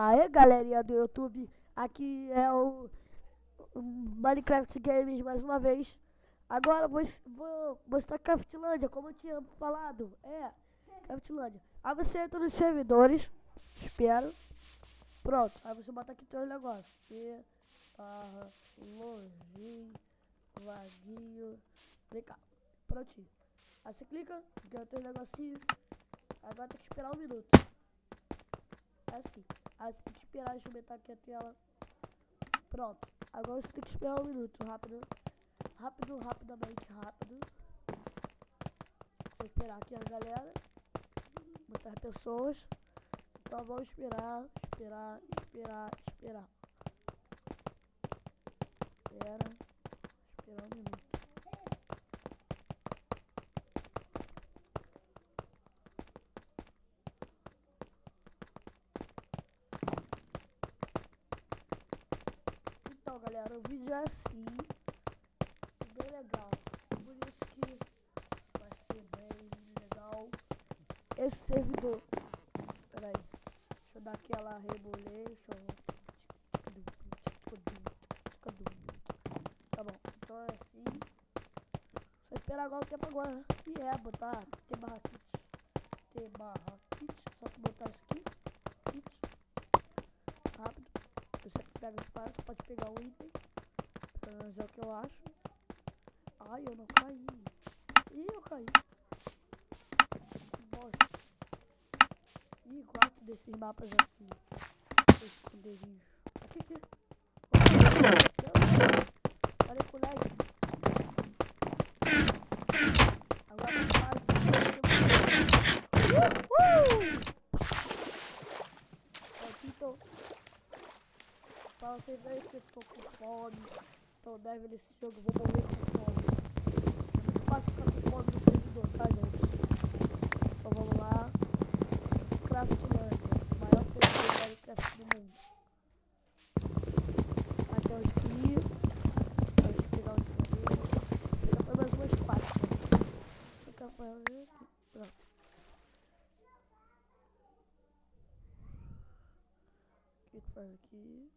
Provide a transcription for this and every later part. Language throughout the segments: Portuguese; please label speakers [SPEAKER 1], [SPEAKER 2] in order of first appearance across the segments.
[SPEAKER 1] Aê, galerinha do YouTube, aqui é o Minecraft Games mais uma vez. Agora vou mostrar Craftlândia, como eu tinha falado. Craftlândia. Aí você entra nos servidores, espero. Pronto, aí você bota aqui teu negócio. Login, vadio, vem cá, prontinho. Aí você clica, ganha teu negocinho. Agora tem que esperar 1 minuto. É assim. Aí você tem que esperar, deixa eu aumentar aqui a tela. Pronto. Agora você tem que esperar 1 minuto. Rapidamente. Vou esperar aqui a galera. Muitas pessoas. Então vamos esperar. Espera 1 minuto. Então, galera, o vídeo é assim, bem legal, por isso que vai ser bem legal esse servidor. Peraí, deixa eu dar aquela rebolation. Tá bom, então é assim. Só esperar agora o tempo agora. E botar T/kit, só que botar isso aqui, kit, rápido. Você pega espaço, pode pegar o item. Pelo menos é o que eu acho. Ai, eu não caí. Ih, eu caí. Que bosta. Ih, gosto desses mapas aqui. Esse esconderijo. Aqui. Parei com o lag. Agora eu paro. Então, pra vocês verem que eu tô com fome. Então deve nesse jogo, eu vou morrer com fome. Não posso ficar com fome no servidor, tá, gente? Então vamos lá. Craftlândia, o maior servidor de Minecraft do mundo. Até os aqui. Vamos pegar os servidores. Pegar pelo menos umas 4. Fica pra ver aqui. Pronto. O que faz aqui?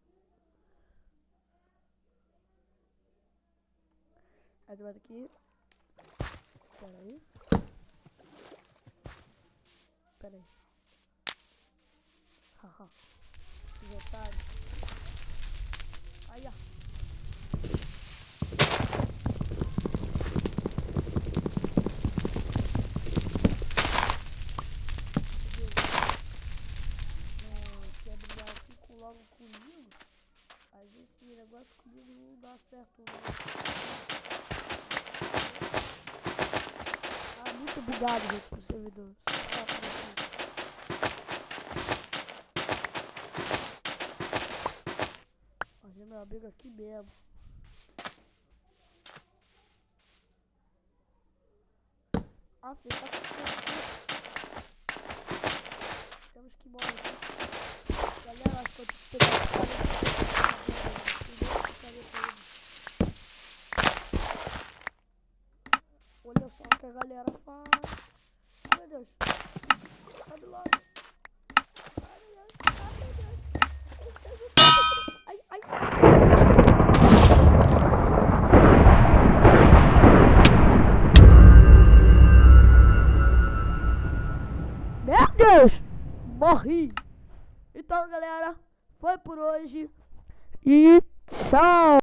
[SPEAKER 1] Aí tu bota aqui. Peraí. Haha. Que otário. Aí, ó. Quer brigar aqui logo comigo? Mas esse negócio comigo não dá certo, não. Muito bugado, gente, pro servidor. Fazer meu amigo aqui mesmo. Filho, tá temos que morrer aqui. Galera, acho que eu tenho que pegar olha só o que a galera faz. Meu Deus. Sabe logo. Ai. Meu Deus. Morri. Então, galera, foi por hoje. E tchau.